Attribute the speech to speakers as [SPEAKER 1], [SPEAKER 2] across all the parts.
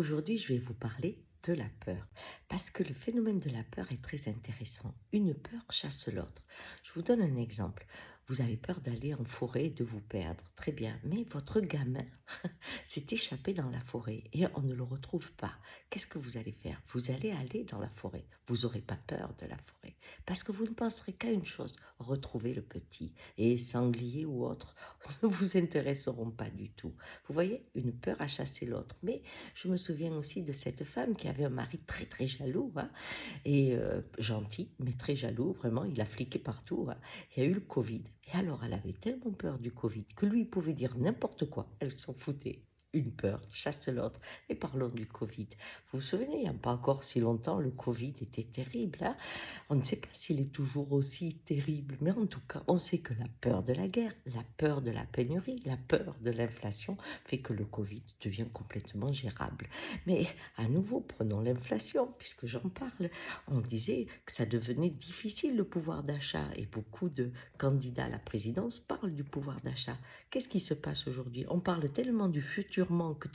[SPEAKER 1] Aujourd'hui, je vais vous parler de la peur, parce que le phénomène de la peur est très intéressant. Une peur chasse l'autre. Je vous donne un exemple. Vous avez peur d'aller en forêt et de vous perdre. Très bien, mais votre gamin s'est échappé dans la forêt et on ne le retrouve pas. Qu'est-ce que vous allez faire? Vous allez aller dans la forêt. Vous n'aurez pas peur de la forêt, parce que vous ne penserez qu'à une chose, retrouver le petit. Et sanglier ou autre ne vous intéresseront pas du tout. Vous voyez, une peur a chassé l'autre. Mais je me souviens aussi de cette femme qui avait un mari très très jaloux, hein, et gentil, mais très jaloux, vraiment, il a fliqué partout, hein. Il y a eu le Covid. Et alors, elle avait tellement peur du Covid que lui, il pouvait dire n'importe quoi, elle s'en foutait. Une peur chasse l'autre. Et parlons du Covid. Vous vous souvenez, il n'y a pas encore si longtemps, le Covid était terrible, hein. On ne sait pas s'il est toujours aussi terrible, mais en tout cas, on sait que la peur de la guerre, la peur de la pénurie, la peur de l'inflation fait que le Covid devient complètement gérable. Mais à nouveau, prenons l'inflation, puisque j'en parle. On disait que ça devenait difficile le pouvoir d'achat et beaucoup de candidats à la présidence parlent du pouvoir d'achat. Qu'est-ce qui se passe aujourd'hui? On parle tellement du futur manque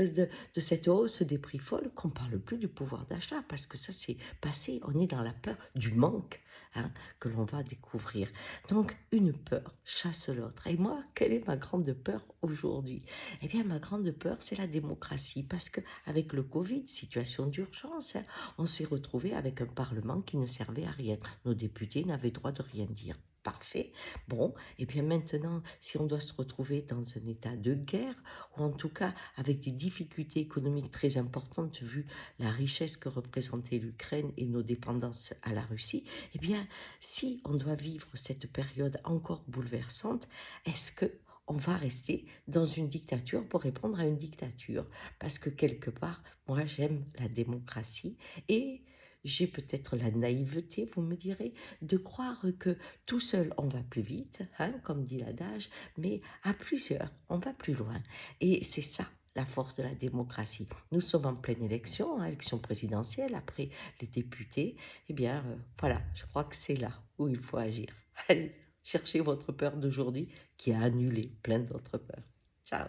[SPEAKER 1] de cette hausse des prix folles qu'on ne parle plus du pouvoir d'achat parce que ça c'est passé, on est dans la peur du manque, hein, que l'on va découvrir. Donc une peur chasse l'autre. Et moi, quelle est ma grande peur aujourd'hui? Eh bien ma grande peur c'est la démocratie, parce qu'avec le Covid, situation d'urgence, hein, on s'est retrouvé avec un Parlement qui ne servait à rien. Nos députés n'avaient droit de rien dire. Parfait. Bon, et bien maintenant, si on doit se retrouver dans un état de guerre, ou en tout cas avec des difficultés économiques très importantes vu la richesse que représentait l'Ukraine et nos dépendances à la Russie, eh bien, si on doit vivre cette période encore bouleversante, est-ce que on va rester dans une dictature pour répondre à une dictature? Parce que quelque part, moi j'aime la démocratie et j'ai peut-être la naïveté, vous me direz, de croire que tout seul on va plus vite, hein, comme dit l'adage, mais à plusieurs on va plus loin. Et c'est ça la force de la démocratie. Nous sommes en pleine élection, hein, élection présidentielle, après les députés. Eh bien, voilà, je crois que c'est là où il faut agir. Allez, cherchez votre peur d'aujourd'hui qui a annulé plein d'autres peurs. Ciao.